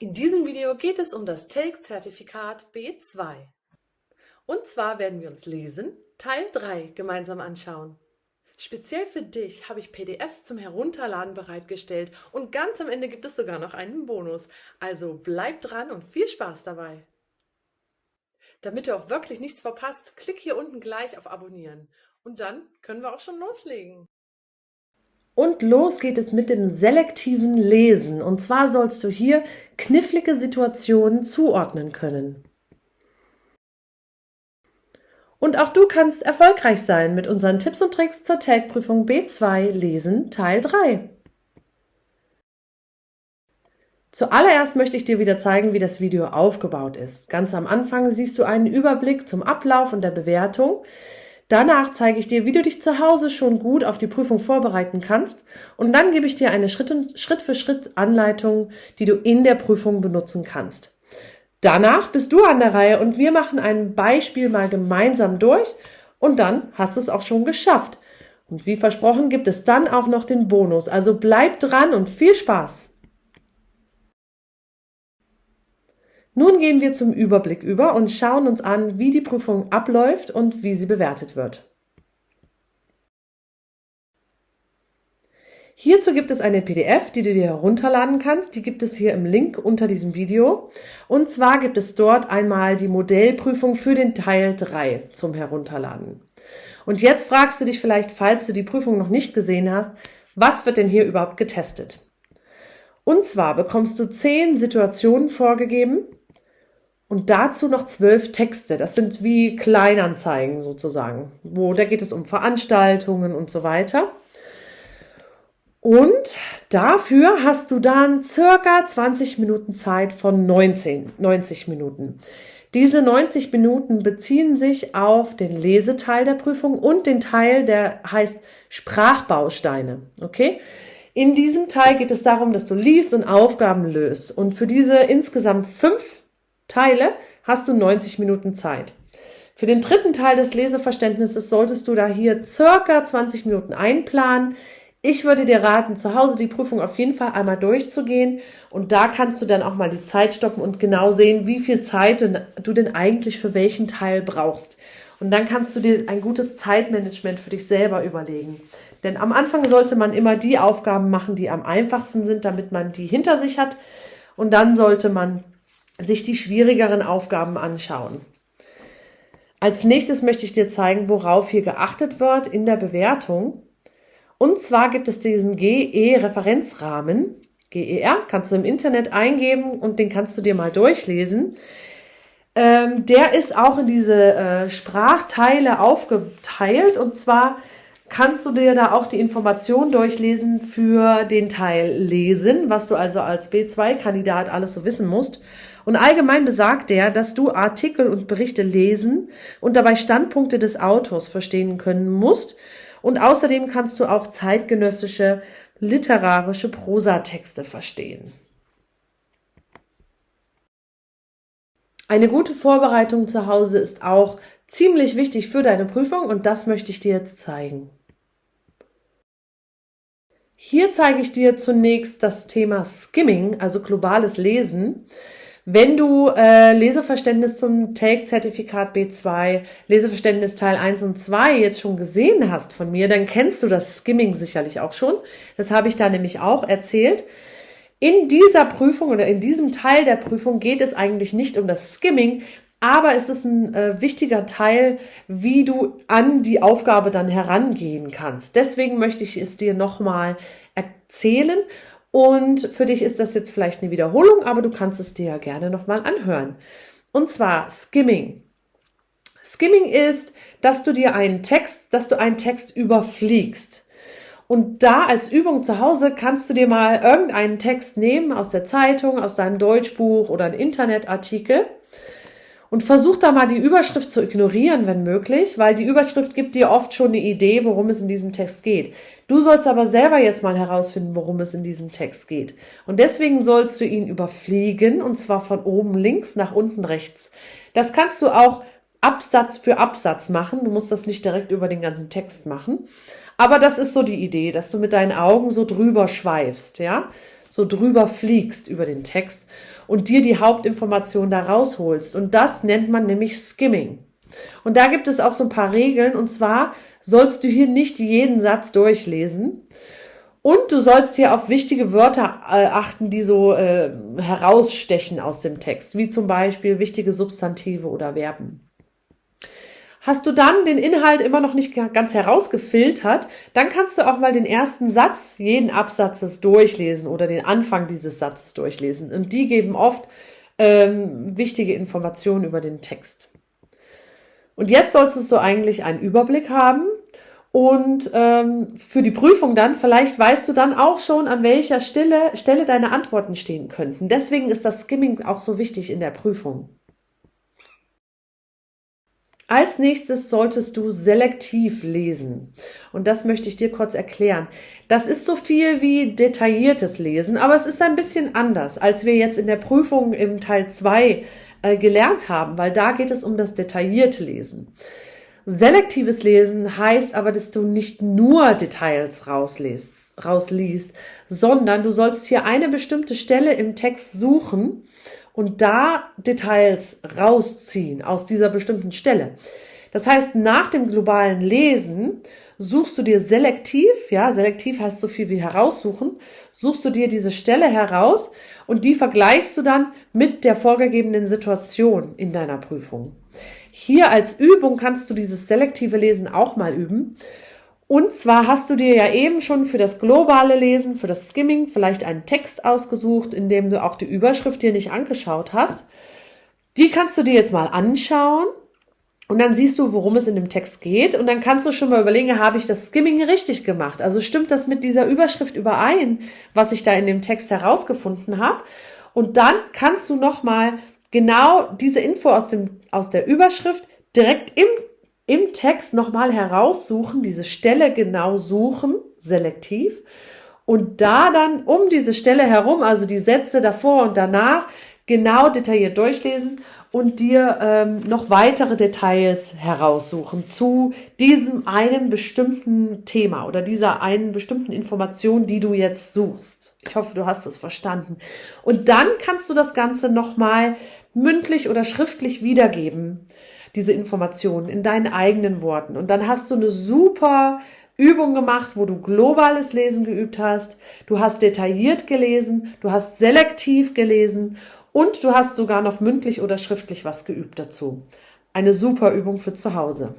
In diesem Video geht es um das TELC-Zertifikat B2. Und zwar werden wir uns Lesen Teil 3 gemeinsam anschauen. Speziell für dich habe ich PDFs zum Herunterladen bereitgestellt und ganz am Ende gibt es sogar noch einen Bonus. Also bleib dran und viel Spaß dabei! Damit du auch wirklich nichts verpasst, klick hier unten gleich auf Abonnieren. Und dann können wir auch schon loslegen. Und los geht es mit dem selektiven Lesen. Und zwar sollst du hier knifflige Situationen zuordnen können. Und auch du kannst erfolgreich sein mit unseren Tipps und Tricks zur TELC-Prüfung B2 Lesen Teil 3. Zuallererst möchte ich dir wieder zeigen, wie das Video aufgebaut ist. Ganz am Anfang siehst du einen Überblick zum Ablauf und der Bewertung. Danach zeige ich dir, wie du dich zu Hause schon gut auf die Prüfung vorbereiten kannst und dann gebe ich dir eine Schritt-für-Schritt-Anleitung, die du in der Prüfung benutzen kannst. Danach bist du an der Reihe und wir machen ein Beispiel mal gemeinsam durch und dann hast du es auch schon geschafft. Und wie versprochen gibt es dann auch noch den Bonus, also bleib dran und viel Spaß! Nun gehen wir zum Überblick über und schauen uns an, wie die Prüfung abläuft und wie sie bewertet wird. Hierzu gibt es eine PDF, die du dir herunterladen kannst. Die gibt es hier im Link unter diesem Video. Und zwar gibt es dort einmal die Modellprüfung für den Teil 3 zum Herunterladen. Und jetzt fragst du dich vielleicht, falls du die Prüfung noch nicht gesehen hast, was wird denn hier überhaupt getestet? Und zwar bekommst du 10 Situationen vorgegeben. Und dazu noch 12 Texte, das sind wie Kleinanzeigen sozusagen, da geht es um Veranstaltungen und so weiter. Und dafür hast du dann circa 20 Minuten Zeit von 90 Minuten. Diese 90 Minuten beziehen sich auf den Leseteil der Prüfung und den Teil, der heißt Sprachbausteine. Okay? In diesem Teil geht es darum, dass du liest und Aufgaben löst. Und für diese insgesamt 5 Teile hast du 90 Minuten Zeit. Für den dritten Teil des Leseverständnisses solltest du da hier circa 20 Minuten einplanen. Ich würde dir raten, zu Hause die Prüfung auf jeden Fall einmal durchzugehen und da kannst du dann auch mal die Zeit stoppen und genau sehen, wie viel Zeit du denn eigentlich für welchen Teil brauchst. Und dann kannst du dir ein gutes Zeitmanagement für dich selber überlegen. Denn am Anfang sollte man immer die Aufgaben machen, die am einfachsten sind, damit man die hinter sich hat. Und dann sollte man sich die schwierigeren Aufgaben anschauen. Als nächstes möchte ich dir zeigen, worauf hier geachtet wird in der Bewertung. Und zwar gibt es diesen GE-Referenzrahmen. GER kannst du im Internet eingeben und den kannst du dir mal durchlesen. Der ist auch in diese Sprachteile aufgeteilt und zwar kannst du dir da auch die Informationen durchlesen für den Teil Lesen, was du also als B2-Kandidat alles so wissen musst. Und allgemein besagt der, dass du Artikel und Berichte lesen und dabei Standpunkte des Autors verstehen können musst. Und außerdem kannst du auch zeitgenössische literarische Prosatexte verstehen. Eine gute Vorbereitung zu Hause ist auch ziemlich wichtig für deine Prüfung und das möchte ich dir jetzt zeigen. Hier zeige ich dir zunächst das Thema Skimming, also globales Lesen. Wenn du Leseverständnis zum TELC-Zertifikat B2, Leseverständnis Teil 1 und 2 jetzt schon gesehen hast von mir, dann kennst du das Skimming sicherlich auch schon. Das habe ich da nämlich auch erzählt. In dieser Prüfung oder in diesem Teil der Prüfung geht es eigentlich nicht um das Skimming, aber es ist ein wichtiger Teil, wie du an die Aufgabe dann herangehen kannst. Deswegen möchte ich es dir nochmal erzählen. Und für dich ist das jetzt vielleicht eine Wiederholung, aber du kannst es dir ja gerne nochmal anhören. Und zwar Skimming. Skimming ist, dass du einen Text überfliegst. Und da als Übung zu Hause kannst du dir mal irgendeinen Text nehmen aus der Zeitung, aus deinem Deutschbuch oder einen Internetartikel und versuch da mal die Überschrift zu ignorieren, wenn möglich, weil die Überschrift gibt dir oft schon eine Idee, worum es in diesem Text geht. Du sollst aber selber jetzt mal herausfinden, worum es in diesem Text geht. Und deswegen sollst du ihn überfliegen, und zwar von oben links nach unten rechts. Das kannst du auch Absatz für Absatz machen. Du musst das nicht direkt über den ganzen Text machen. Aber das ist so die Idee, dass du mit deinen Augen so drüber schweifst, ja. so drüber fliegst über den Text und dir die Hauptinformation da rausholst. Und das nennt man nämlich Skimming. Und da gibt es auch so ein paar Regeln, und zwar sollst du hier nicht jeden Satz durchlesen und du sollst hier auf wichtige Wörter achten, die so herausstechen aus dem Text, wie zum Beispiel wichtige Substantive oder Verben. Hast du dann den Inhalt immer noch nicht ganz herausgefiltert, dann kannst du auch mal den ersten Satz jeden Absatzes durchlesen oder den Anfang dieses Satzes durchlesen. Und die geben oft wichtige Informationen über den Text. Und jetzt solltest du eigentlich einen Überblick haben und für die Prüfung dann, vielleicht weißt du dann auch schon, an welcher Stelle deine Antworten stehen könnten. Deswegen ist das Skimming auch so wichtig in der Prüfung. Als nächstes solltest du selektiv lesen. Und das möchte ich dir kurz erklären. Das ist so viel wie detailliertes Lesen, aber es ist ein bisschen anders, als wir jetzt in der Prüfung im Teil 2 gelernt haben, weil da geht es um das detaillierte Lesen. Selektives Lesen heißt aber, dass du nicht nur Details rausliest, sondern du sollst hier eine bestimmte Stelle im Text suchen und da Details rausziehen aus dieser bestimmten Stelle. Das heißt, nach dem globalen Lesen suchst du dir selektiv, ja, selektiv heißt so viel wie heraussuchen, suchst du dir diese Stelle heraus und die vergleichst du dann mit der vorgegebenen Situation in deiner Prüfung. Hier als Übung kannst du dieses selektive Lesen auch mal üben. Und zwar hast du dir ja eben schon für das globale Lesen, für das Skimming vielleicht einen Text ausgesucht, in dem du auch die Überschrift dir nicht angeschaut hast. Die kannst du dir jetzt mal anschauen und dann siehst du, worum es in dem Text geht. Und dann kannst du schon mal überlegen, habe ich das Skimming richtig gemacht? Also stimmt das mit dieser Überschrift überein, was ich da in dem Text herausgefunden habe? Und dann kannst du nochmal genau diese Info aus der Überschrift direkt im Text nochmal heraussuchen, diese Stelle genau suchen, selektiv, und da dann um diese Stelle herum, also die Sätze davor und danach, genau detailliert durchlesen und dir noch weitere Details heraussuchen zu diesem einen bestimmten Thema oder dieser einen bestimmten Information, die du jetzt suchst. Ich hoffe, du hast das verstanden. Und dann kannst du das Ganze nochmal mündlich oder schriftlich wiedergeben, diese Informationen in deinen eigenen Worten. Und dann hast du eine super Übung gemacht, wo du globales Lesen geübt hast, du hast detailliert gelesen, du hast selektiv gelesen und du hast sogar noch mündlich oder schriftlich was geübt dazu. Eine super Übung für zu Hause.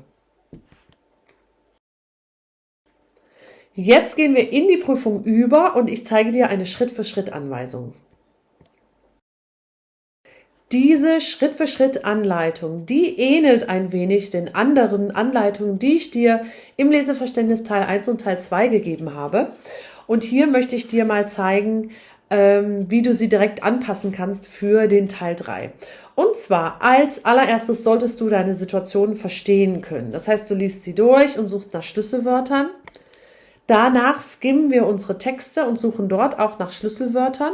Jetzt gehen wir in die Prüfung über und ich zeige dir eine Schritt-für-Schritt-Anweisung. Diese Schritt-für-Schritt-Anleitung, die ähnelt ein wenig den anderen Anleitungen, die ich dir im Leseverständnis Teil 1 und Teil 2 gegeben habe. Und hier möchte ich dir mal zeigen, wie du sie direkt anpassen kannst für den Teil 3. Und zwar als allererstes solltest du deine Situation verstehen können. Das heißt, du liest sie durch und suchst nach Schlüsselwörtern. Danach skimmen wir unsere Texte und suchen dort auch nach Schlüsselwörtern.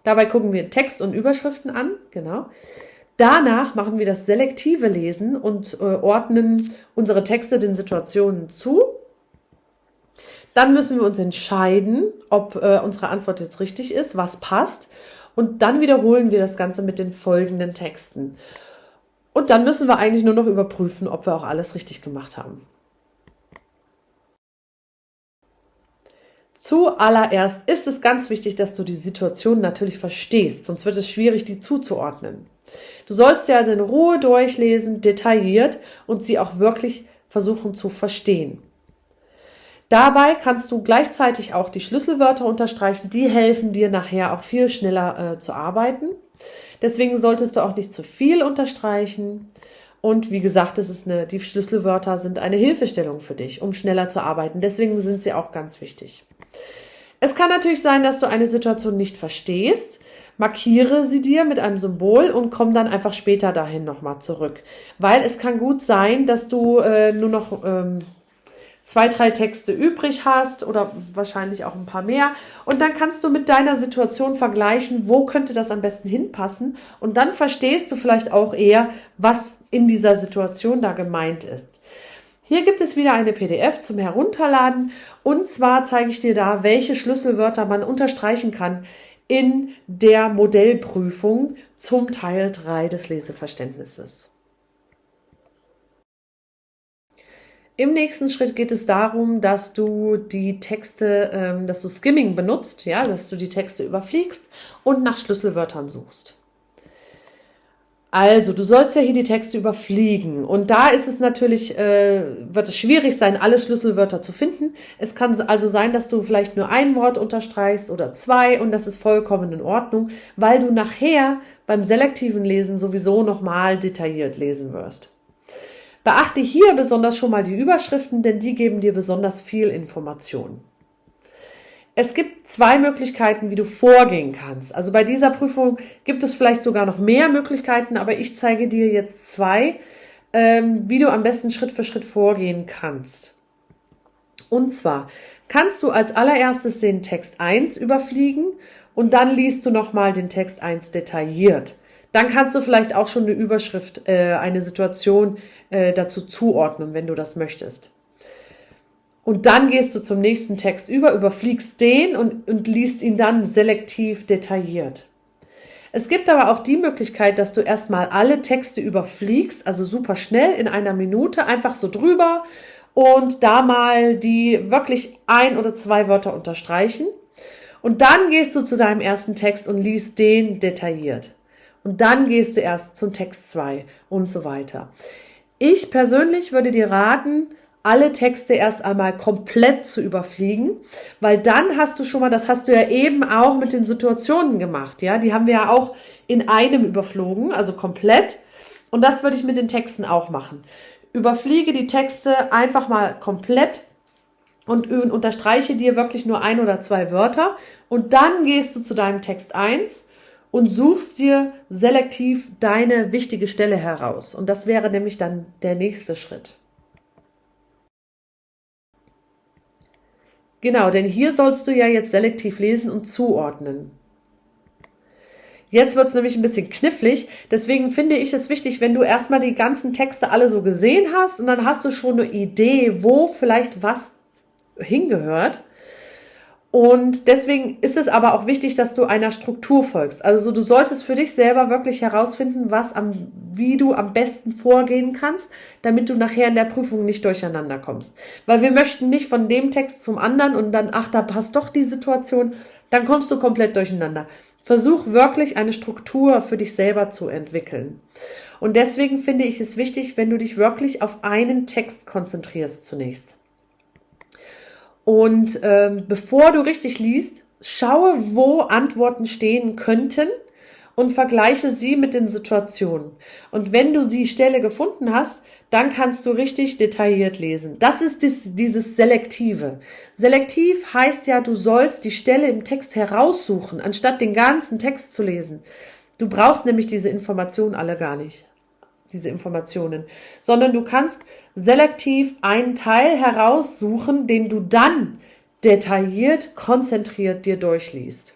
Dabei gucken wir Text und Überschriften an, genau. Danach machen wir das selektive Lesen und ordnen unsere Texte den Situationen zu. Dann müssen wir uns entscheiden, ob unsere Antwort jetzt richtig ist, was passt. Und dann wiederholen wir das Ganze mit den folgenden Texten. Und dann müssen wir eigentlich nur noch überprüfen, ob wir auch alles richtig gemacht haben. Zuallererst ist es ganz wichtig, dass du die Situation natürlich verstehst, sonst wird es schwierig, die zuzuordnen. Du sollst sie also in Ruhe durchlesen, detailliert und sie auch wirklich versuchen zu verstehen. Dabei kannst du gleichzeitig auch die Schlüsselwörter unterstreichen, die helfen dir nachher auch viel schneller zu arbeiten. Deswegen solltest du auch nicht zu viel unterstreichen. Und wie gesagt, die Schlüsselwörter sind eine Hilfestellung für dich, um schneller zu arbeiten. Deswegen sind sie auch ganz wichtig. Es kann natürlich sein, dass du eine Situation nicht verstehst. Markiere sie dir mit einem Symbol und komm dann einfach später dahin nochmal zurück. Weil es kann gut sein, dass du nur noch 2, 3 Texte übrig hast oder wahrscheinlich auch ein paar mehr. Und dann kannst du mit deiner Situation vergleichen, wo könnte das am besten hinpassen. Und dann verstehst du vielleicht auch eher, was in dieser Situation da gemeint ist. Hier gibt es wieder eine PDF zum Herunterladen. Und zwar zeige ich dir da, welche Schlüsselwörter man unterstreichen kann, in der Modellprüfung zum Teil 3 des Leseverständnisses. Im nächsten Schritt geht es darum, dass du die Texte, dass du Skimming benutzt, ja, dass du die Texte überfliegst und nach Schlüsselwörtern suchst. Also, du sollst ja hier die Texte überfliegen und da ist es natürlich, wird es schwierig sein, alle Schlüsselwörter zu finden. Es kann also sein, dass du vielleicht nur ein Wort unterstreichst oder 2 und das ist vollkommen in Ordnung, weil du nachher beim selektiven Lesen sowieso nochmal detailliert lesen wirst. Beachte hier besonders schon mal die Überschriften, denn die geben dir besonders viel Information. Es gibt 2 Möglichkeiten, wie du vorgehen kannst. Also bei dieser Prüfung gibt es vielleicht sogar noch mehr Möglichkeiten, aber ich zeige dir jetzt 2, wie du am besten Schritt für Schritt vorgehen kannst. Und zwar kannst du als allererstes den Text 1 überfliegen und dann liest du nochmal den Text 1 detailliert. Dann kannst du vielleicht auch schon eine Überschrift, eine Situation dazu zuordnen, wenn du das möchtest. Und dann gehst du zum nächsten Text überfliegst den und liest ihn dann selektiv detailliert. Es gibt aber auch die Möglichkeit, dass du erstmal alle Texte überfliegst, also super schnell in einer Minute, einfach so drüber und da mal die wirklich 1 oder 2 Wörter unterstreichen. Und dann gehst du zu deinem ersten Text und liest den detailliert. Und dann gehst du erst zum Text 2 und so weiter. Ich persönlich würde dir raten, alle Texte erst einmal komplett zu überfliegen, weil dann hast du schon mal, das hast du ja eben auch mit den Situationen gemacht, ja, die haben wir ja auch in einem überflogen, also komplett, und das würde ich mit den Texten auch machen. Überfliege die Texte einfach mal komplett und unterstreiche dir wirklich nur 1 oder 2 Wörter und dann gehst du zu deinem Text 1 und suchst dir selektiv deine wichtige Stelle heraus und das wäre nämlich dann der nächste Schritt. Genau, denn hier sollst du ja jetzt selektiv lesen und zuordnen. Jetzt wird es nämlich ein bisschen knifflig, deswegen finde ich es wichtig, wenn du erstmal die ganzen Texte alle so gesehen hast und dann hast du schon eine Idee, wo vielleicht was hingehört. Und deswegen ist es aber auch wichtig, dass du einer Struktur folgst. Also du solltest für dich selber wirklich herausfinden, wie du am besten vorgehen kannst, damit du nachher in der Prüfung nicht durcheinander kommst. Weil wir möchten nicht von dem Text zum anderen und dann, ach, da passt doch die Situation, dann kommst du komplett durcheinander. Versuch wirklich eine Struktur für dich selber zu entwickeln. Und deswegen finde ich es wichtig, wenn du dich wirklich auf einen Text konzentrierst zunächst. Und bevor du richtig liest, schaue, wo Antworten stehen könnten und vergleiche sie mit den Situationen. Und wenn du die Stelle gefunden hast, dann kannst du richtig detailliert lesen. Das ist dieses Selektive. Selektiv heißt ja, du sollst die Stelle im Text heraussuchen, anstatt den ganzen Text zu lesen. Du brauchst nämlich diese Informationen alle gar nicht. Sondern du kannst selektiv einen Teil heraussuchen, den du dann detailliert, konzentriert dir durchliest.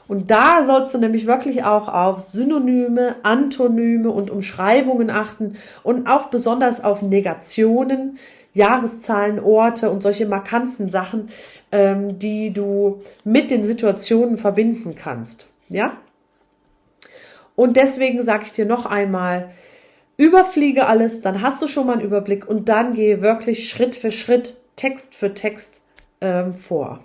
Und da sollst du nämlich wirklich auch auf Synonyme, Antonyme und Umschreibungen achten und auch besonders auf Negationen, Jahreszahlen, Orte und solche markanten Sachen, die du mit den Situationen verbinden kannst. Ja? Und deswegen sage ich dir noch einmal, überfliege alles, dann hast du schon mal einen Überblick und dann gehe wirklich Schritt für Schritt, Text für Text vor.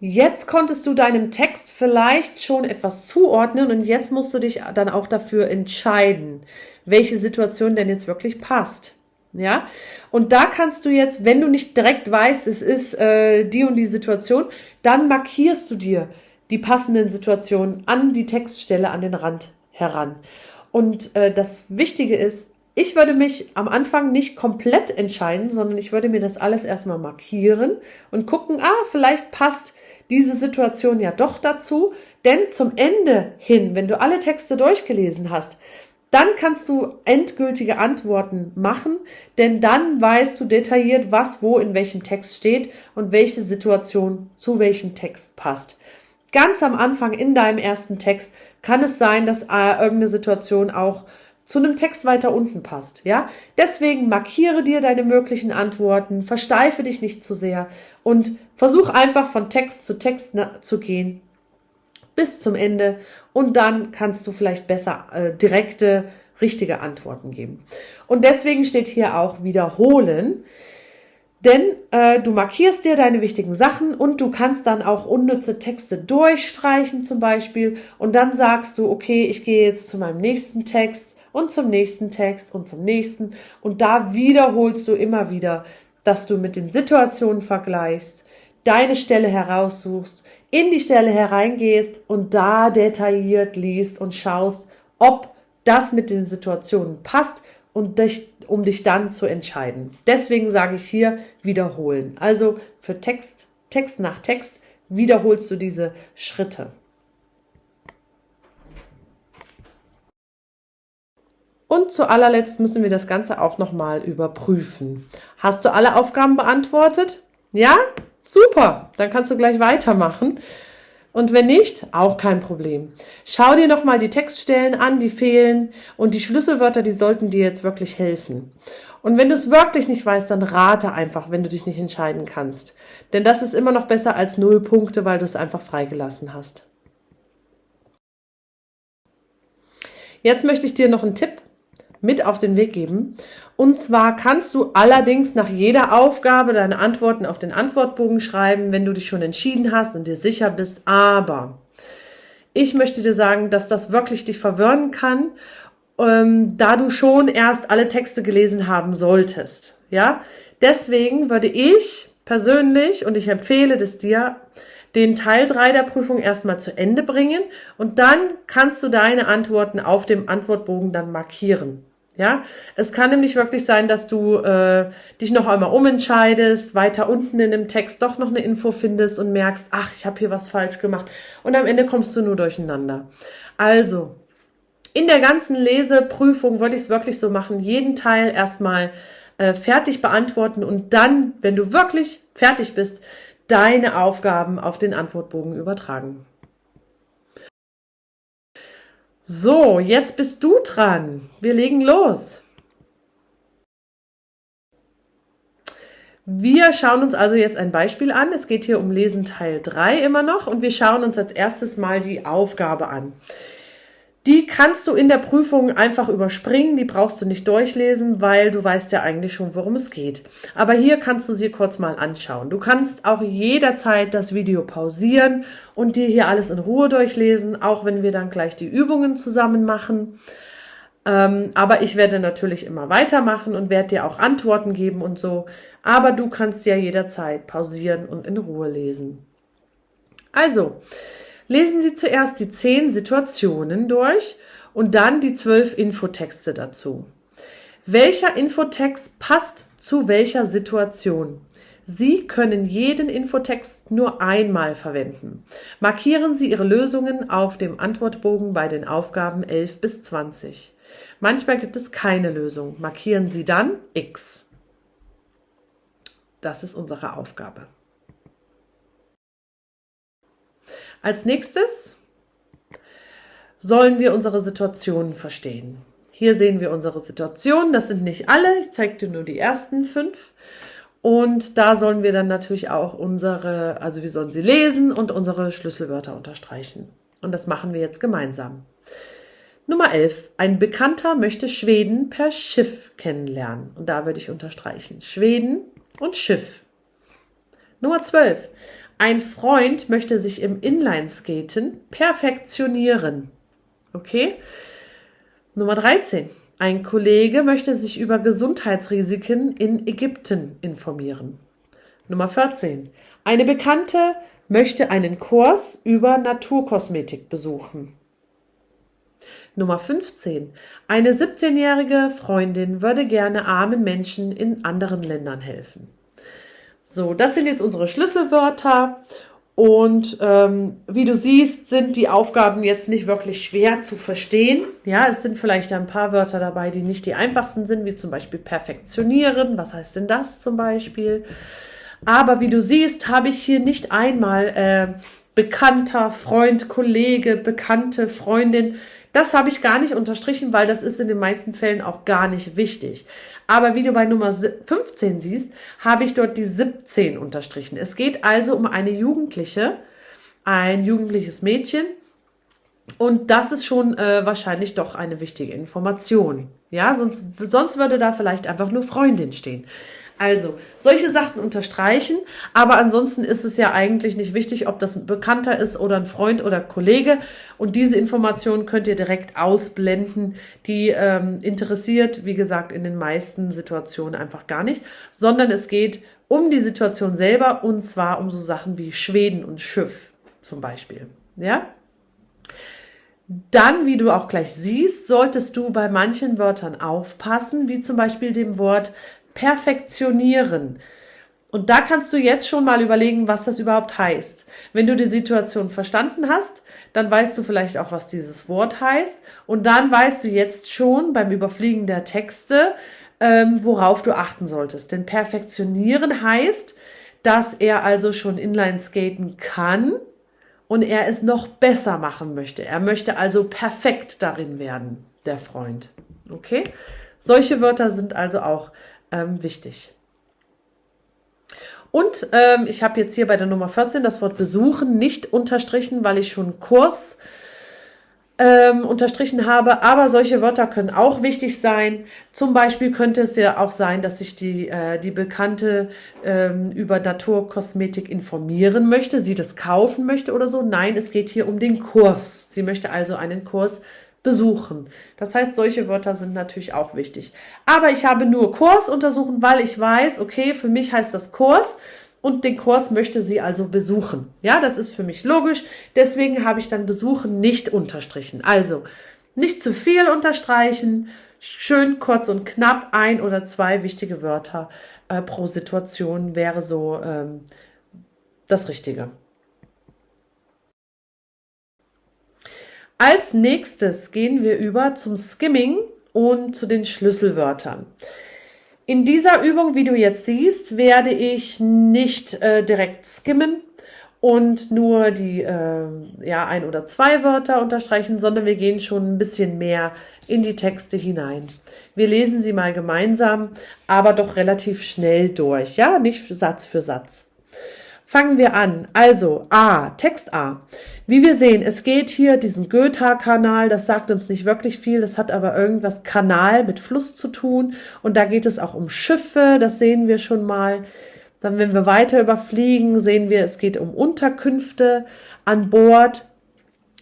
Jetzt konntest du deinem Text vielleicht schon etwas zuordnen und jetzt musst du dich dann auch dafür entscheiden, welche Situation denn jetzt wirklich passt. Ja, und da kannst du jetzt, wenn du nicht direkt weißt, es ist die und die Situation, dann markierst du dir die passenden Situationen an die Textstelle an den Rand heran. Und das Wichtige ist, ich würde mich am Anfang nicht komplett entscheiden, sondern ich würde mir das alles erstmal markieren und gucken, vielleicht passt diese Situation ja doch dazu, denn zum Ende hin, wenn du alle Texte durchgelesen hast, dann kannst du endgültige Antworten machen, denn dann weißt du detailliert, was wo in welchem Text steht und welche Situation zu welchem Text passt. Ganz am Anfang in deinem ersten Text kann es sein, dass irgendeine Situation auch zu einem Text weiter unten passt, ja? Deswegen markiere dir deine möglichen Antworten, versteife dich nicht zu sehr und versuch einfach von Text zu Text zu gehen bis zum Ende und dann kannst du vielleicht besser direkte, richtige Antworten geben. Und deswegen steht hier auch wiederholen, denn du markierst dir deine wichtigen Sachen und du kannst dann auch unnütze Texte durchstreichen zum Beispiel und dann sagst du, okay, ich gehe jetzt zu meinem nächsten Text und zum nächsten Text und zum nächsten und da wiederholst du immer wieder, dass du mit den Situationen vergleichst, deine Stelle heraussuchst, in die Stelle hereingehst und da detailliert liest und schaust, ob das mit den Situationen passt und um dich dann zu entscheiden. Deswegen sage ich hier wiederholen. Also für Text nach Text wiederholst du diese Schritte. Und zu allerletzt müssen wir das Ganze auch nochmal überprüfen. Hast du alle Aufgaben beantwortet? Ja? Super, dann kannst du gleich weitermachen. Und wenn nicht, auch kein Problem. Schau dir nochmal die Textstellen an, die fehlen und die Schlüsselwörter, die sollten dir jetzt wirklich helfen. Und wenn du es wirklich nicht weißt, dann rate einfach, wenn du dich nicht entscheiden kannst. Denn das ist immer noch besser als 0 Punkte, weil du es einfach freigelassen hast. Jetzt möchte ich dir noch einen Tipp mit auf den Weg geben. Und zwar kannst du allerdings nach jeder Aufgabe deine Antworten auf den Antwortbogen schreiben, wenn du dich schon entschieden hast und dir sicher bist. Aber ich möchte dir sagen, dass das wirklich dich verwirren kann, da du schon erst alle Texte gelesen haben solltest. Ja? Deswegen würde ich persönlich, und ich empfehle das dir, den Teil 3 der Prüfung erstmal zu Ende bringen und dann kannst du deine Antworten auf dem Antwortbogen dann markieren. Ja, es kann nämlich wirklich sein, dass du dich noch einmal umentscheidest, weiter unten in dem Text doch noch eine Info findest und merkst, ach, ich habe hier was falsch gemacht und am Ende kommst du nur durcheinander. Also, in der ganzen Leseprüfung würde ich es wirklich so machen, jeden Teil erstmal fertig beantworten und dann, wenn du wirklich fertig bist, deine Aufgaben auf den Antwortbogen übertragen. So, jetzt bist du dran. Wir legen los. Wir schauen uns also jetzt ein Beispiel an. Es geht hier um Lesen Teil 3 immer noch und wir schauen uns als erstes mal die Aufgabe an. Die kannst du in der Prüfung einfach überspringen, die brauchst du nicht durchlesen, weil du weißt ja eigentlich schon, worum es geht. Aber hier kannst du sie kurz mal anschauen. Du kannst auch jederzeit das Video pausieren und dir hier alles in Ruhe durchlesen, auch wenn wir dann gleich die Übungen zusammen machen. Aber ich werde natürlich immer weitermachen und werde dir auch Antworten geben und so. Aber du kannst ja jederzeit pausieren und in Ruhe lesen. Also, lesen Sie zuerst die 10 Situationen durch und dann die 12 Infotexte dazu. Welcher Infotext passt zu welcher Situation? Sie können jeden Infotext nur einmal verwenden. Markieren Sie Ihre Lösungen auf dem Antwortbogen bei den Aufgaben 11 bis 20. Manchmal gibt es keine Lösung. Markieren Sie dann X. Das ist unsere Aufgabe. Als nächstes sollen wir unsere Situationen verstehen. Hier sehen wir unsere Situationen. Das sind nicht alle. Ich zeige dir nur die ersten 5. Und da sollen wir dann natürlich auch wir sollen sie lesen und unsere Schlüsselwörter unterstreichen. Und das machen wir jetzt gemeinsam. Nummer 11. Ein Bekannter möchte Schweden per Schiff kennenlernen. Und da würde ich unterstreichen. Schweden und Schiff. Nummer 12. Ein Freund möchte sich im Inlineskaten perfektionieren. Okay? Nummer 13. Ein Kollege möchte sich über Gesundheitsrisiken in Ägypten informieren. Nummer 14. Eine Bekannte möchte einen Kurs über Naturkosmetik besuchen. Nummer 15. Eine 17-jährige Freundin würde gerne armen Menschen in anderen Ländern helfen. So, das sind jetzt unsere Schlüsselwörter und wie du siehst, sind die Aufgaben jetzt nicht wirklich schwer zu verstehen. Ja, es sind vielleicht ein paar Wörter dabei, die nicht die einfachsten sind, wie zum Beispiel perfektionieren. Was heißt denn das zum Beispiel? Aber wie du siehst, habe ich hier nicht einmal Bekannter, Freund, Kollege, Bekannte, Freundin. Das habe ich gar nicht unterstrichen, weil das ist in den meisten Fällen auch gar nicht wichtig. Aber wie du bei Nummer 15 siehst, habe ich dort die 17 unterstrichen. Es geht also um eine Jugendliche, ein jugendliches Mädchen. Und das ist schon wahrscheinlich doch eine wichtige Information. Ja, sonst würde da vielleicht einfach nur Freundin stehen. Also, solche Sachen unterstreichen, aber ansonsten ist es ja eigentlich nicht wichtig, ob das ein Bekannter ist oder ein Freund oder Kollege. Und diese Informationen könnt ihr direkt ausblenden. Die interessiert, wie gesagt, in den meisten Situationen einfach gar nicht, sondern es geht um die Situation selber und zwar um so Sachen wie Schweden und Schiff zum Beispiel. Ja? Dann, wie du auch gleich siehst, solltest du bei manchen Wörtern aufpassen, wie zum Beispiel dem Wort perfektionieren. Und da kannst du jetzt schon mal überlegen, was das überhaupt heißt. Wenn du die Situation verstanden hast, dann weißt du vielleicht auch, was dieses Wort heißt. Und dann weißt du jetzt schon beim Überfliegen der Texte, worauf du achten solltest. Denn perfektionieren heißt, dass er also schon Inlineskaten kann und er es noch besser machen möchte. Er möchte also perfekt darin werden, der Freund. Okay? Solche Wörter sind also auch wichtig. Und ich habe jetzt hier bei der Nummer 14 das Wort besuchen nicht unterstrichen, weil ich schon Kurs unterstrichen habe, aber solche Wörter können auch wichtig sein. Zum Beispiel könnte es ja auch sein, dass sich die Bekannte über Naturkosmetik informieren möchte, sie das kaufen möchte oder so. Nein, es geht hier um den Kurs. Sie möchte also einen Kurs besuchen. Das heißt, solche Wörter sind natürlich auch wichtig. Aber ich habe nur Kurs untersuchen, weil ich weiß, okay, für mich heißt das Kurs und den Kurs möchte sie also besuchen. Ja, das ist für mich logisch. Deswegen habe ich dann besuchen nicht unterstrichen. Also nicht zu viel unterstreichen, schön kurz und knapp 1 oder 2 wichtige Wörter pro Situation wäre so das Richtige. Als nächstes gehen wir über zum Skimming und zu den Schlüsselwörtern. In dieser Übung, wie du jetzt siehst, werde ich nicht direkt skimmen und nur die 1 oder 2 Wörter unterstreichen, sondern wir gehen schon ein bisschen mehr in die Texte hinein. Wir lesen sie mal gemeinsam, aber doch relativ schnell durch, ja, nicht Satz für Satz. Fangen wir an. Also A, Text A. Wie wir sehen, es geht hier diesen Göta-Kanal, das sagt uns nicht wirklich viel, das hat aber irgendwas Kanal mit Fluss zu tun und da geht es auch um Schiffe, das sehen wir schon mal. Dann, wenn wir weiter überfliegen, sehen wir, es geht um Unterkünfte an Bord,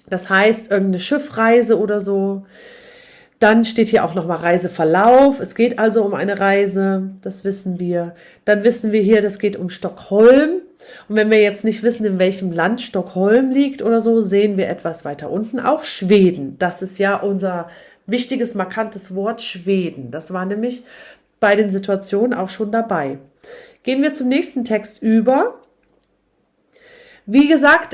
das heißt irgendeine Schiffreise oder so. Dann steht hier auch nochmal Reiseverlauf. Es geht also um eine Reise, das wissen wir. Dann wissen wir hier, das geht um Stockholm. Und wenn wir jetzt nicht wissen, in welchem Land Stockholm liegt oder so, sehen wir etwas weiter unten auch Schweden. Das ist ja unser wichtiges, markantes Wort Schweden. Das war nämlich bei den Situationen auch schon dabei. Gehen wir zum nächsten Text über. Wie gesagt,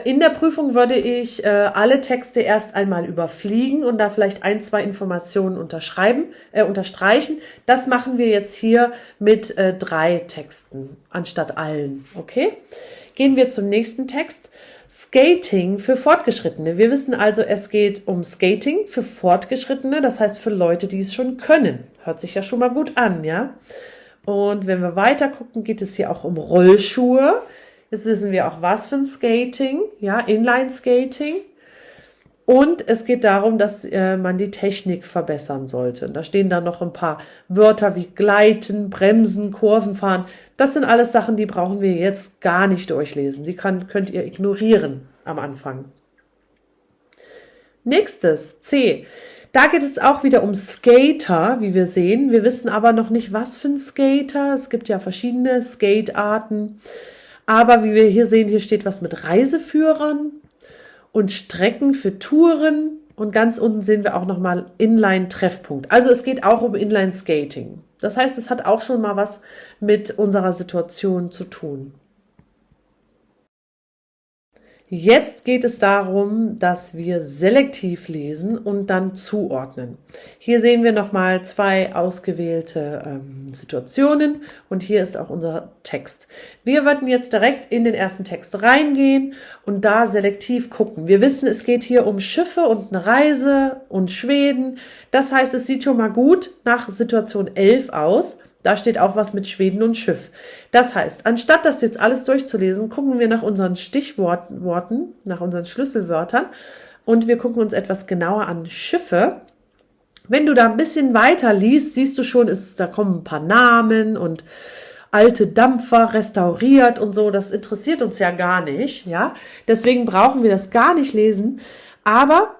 in der Prüfung würde ich alle Texte erst einmal überfliegen und da vielleicht 1, 2 Informationen unterstreichen. Das machen wir jetzt hier mit 3 Texten anstatt allen. Okay? Gehen wir zum nächsten Text. Skating für Fortgeschrittene. Wir wissen also, es geht um Skating für Fortgeschrittene, das heißt für Leute, die es schon können. Hört sich ja schon mal gut an, ja? Und wenn wir weiter gucken, geht es hier auch um Rollschuhe. Jetzt wissen wir auch, was für ein Skating, ja, Inline-Skating. Und es geht darum, dass man die Technik verbessern sollte. Und da stehen dann noch ein paar Wörter wie Gleiten, Bremsen, Kurven fahren. Das sind alles Sachen, die brauchen wir jetzt gar nicht durchlesen. Die könnt ihr ignorieren am Anfang. Nächstes, C. Da geht es auch wieder um Skater, wie wir sehen. Wir wissen aber noch nicht, was für ein Skater. Es gibt ja verschiedene Skatearten. Aber wie wir hier sehen, hier steht was mit Reiseführern und Strecken für Touren. Und ganz unten sehen wir auch nochmal Inline-Treffpunkt. Also es geht auch um Inline-Skating. Das heißt, es hat auch schon mal was mit unserer Situation zu tun. Jetzt geht es darum, dass wir selektiv lesen und dann zuordnen. Hier sehen wir nochmal zwei ausgewählte Situationen und hier ist auch unser Text. Wir würden jetzt direkt in den ersten Text reingehen und da selektiv gucken. Wir wissen, es geht hier um Schiffe und eine Reise und Schweden. Das heißt, es sieht schon mal gut nach Situation 11 aus. Da steht auch was mit Schweden und Schiff. Das heißt, anstatt das jetzt alles durchzulesen, gucken wir nach unseren Stichworten, nach unseren Schlüsselwörtern und wir gucken uns etwas genauer an Schiffe. Wenn du da ein bisschen weiter liest, siehst du schon, da kommen ein paar Namen und alte Dampfer restauriert und so. Das interessiert uns ja gar nicht, ja. Deswegen brauchen wir das gar nicht lesen. Aber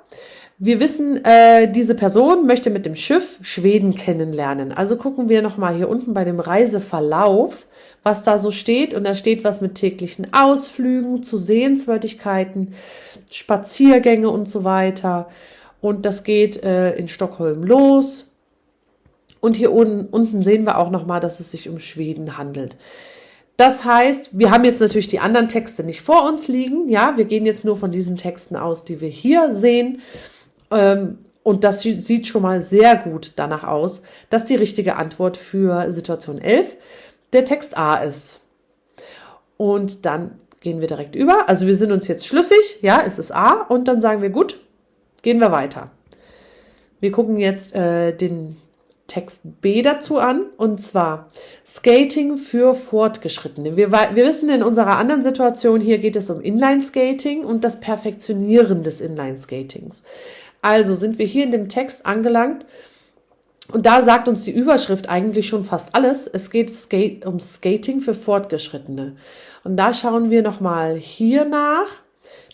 wir wissen, diese Person möchte mit dem Schiff Schweden kennenlernen. Also gucken wir nochmal hier unten bei dem Reiseverlauf, was da so steht. Und da steht was mit täglichen Ausflügen, zu Sehenswürdigkeiten, Spaziergänge und so weiter. Und das geht in Stockholm los. Und hier unten sehen wir auch nochmal, dass es sich um Schweden handelt. Das heißt, wir haben jetzt natürlich die anderen Texte nicht vor uns liegen. Ja, wir gehen jetzt nur von diesen Texten aus, die wir hier sehen. Und das sieht schon mal sehr gut danach aus, dass die richtige Antwort für Situation 11 der Text A ist. Und dann gehen wir direkt über. Also wir sind uns jetzt schlüssig, ja, es ist A. Und dann sagen wir, gut, gehen wir weiter. Wir gucken jetzt den Text B dazu an, und zwar Skating für Fortgeschrittene. Wir wissen, in unserer anderen Situation hier geht es um Inline-Skating und das Perfektionieren des Inline-Skatings. Also sind wir hier in dem Text angelangt und da sagt uns die Überschrift eigentlich schon fast alles. Es geht um Skating für Fortgeschrittene. Und da schauen wir nochmal hier nach.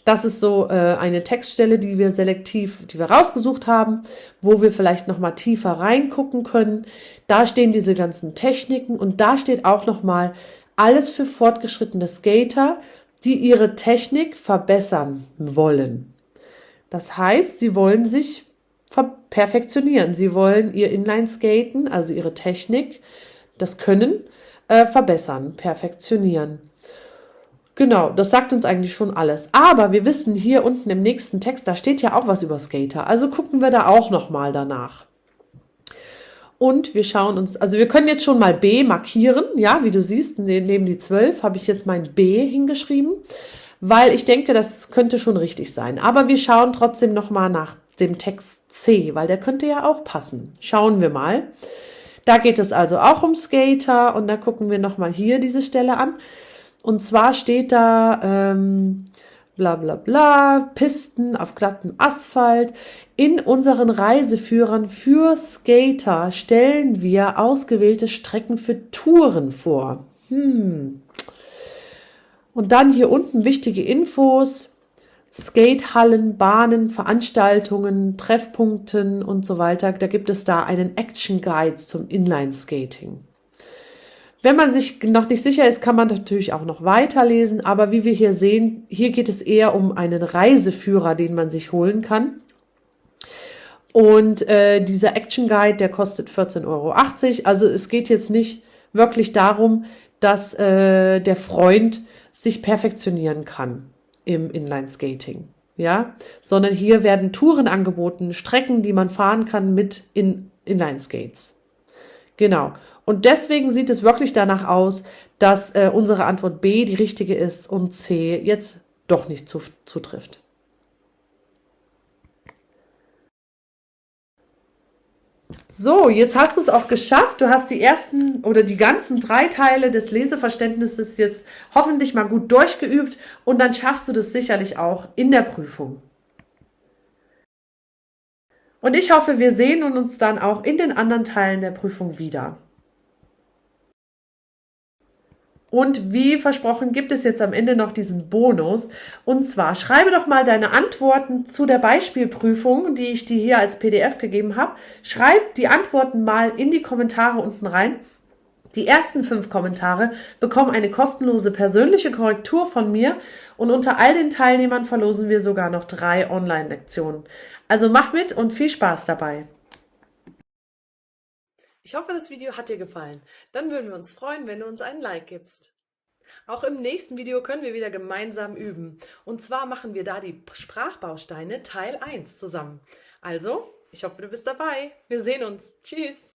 Das ist so eine Textstelle, die wir rausgesucht haben, wo wir vielleicht nochmal tiefer reingucken können. Da stehen diese ganzen Techniken und da steht auch nochmal alles für fortgeschrittene Skater, die ihre Technik verbessern wollen. Das heißt, sie wollen sich perfektionieren. Sie wollen ihr Inline-Skaten, also ihre Technik, das Können, verbessern, perfektionieren. Genau, das sagt uns eigentlich schon alles. Aber wir wissen hier unten im nächsten Text, da steht ja auch was über Skater. Also gucken wir da auch nochmal danach. Und wir schauen uns, also wir können jetzt schon mal B markieren. Ja, wie du siehst, neben die 12 habe ich jetzt mein B hingeschrieben, weil ich denke, das könnte schon richtig sein. Aber wir schauen trotzdem nochmal nach dem Text C, weil der könnte ja auch passen. Schauen wir mal. Da geht es also auch um Skater und da gucken wir nochmal hier diese Stelle an. Und zwar steht da bla bla bla, Pisten auf glattem Asphalt. In unseren Reiseführern für Skater stellen wir ausgewählte Strecken für Touren vor. Und dann hier unten wichtige Infos, Skatehallen, Bahnen, Veranstaltungen, Treffpunkten und so weiter. Da gibt es da einen Action Guide zum Inline-Skating. Wenn man sich noch nicht sicher ist, kann man natürlich auch noch weiterlesen, aber wie wir hier sehen, hier geht es eher um einen Reiseführer, den man sich holen kann. Und dieser Action Guide, der kostet 14,80 €. Also es geht jetzt nicht wirklich darum, dass der Freund sich perfektionieren kann im Inline-Skating, ja, sondern hier werden Touren angeboten, Strecken, die man fahren kann mit Inline-Skates. Genau. Und deswegen sieht es wirklich danach aus, dass unsere Antwort B die richtige ist und C jetzt doch nicht zutrifft. So, jetzt hast du es auch geschafft. Du hast die ersten oder die ganzen 3 Teile des Leseverständnisses jetzt hoffentlich mal gut durchgeübt und dann schaffst du das sicherlich auch in der Prüfung. Und ich hoffe, wir sehen uns dann auch in den anderen Teilen der Prüfung wieder. Und wie versprochen gibt es jetzt am Ende noch diesen Bonus. Und zwar schreibe doch mal deine Antworten zu der Beispielprüfung, die ich dir hier als PDF gegeben habe. Schreib die Antworten mal in die Kommentare unten rein. Die ersten 5 Kommentare bekommen eine kostenlose persönliche Korrektur von mir und unter all den Teilnehmern verlosen wir sogar noch 3 Online-Lektionen. Also mach mit und viel Spaß dabei. Ich hoffe, das Video hat dir gefallen. Dann würden wir uns freuen, wenn du uns einen Like gibst. Auch im nächsten Video können wir wieder gemeinsam üben. Und zwar machen wir da die Sprachbausteine Teil 1 zusammen. Also, ich hoffe, du bist dabei. Wir sehen uns. Tschüss.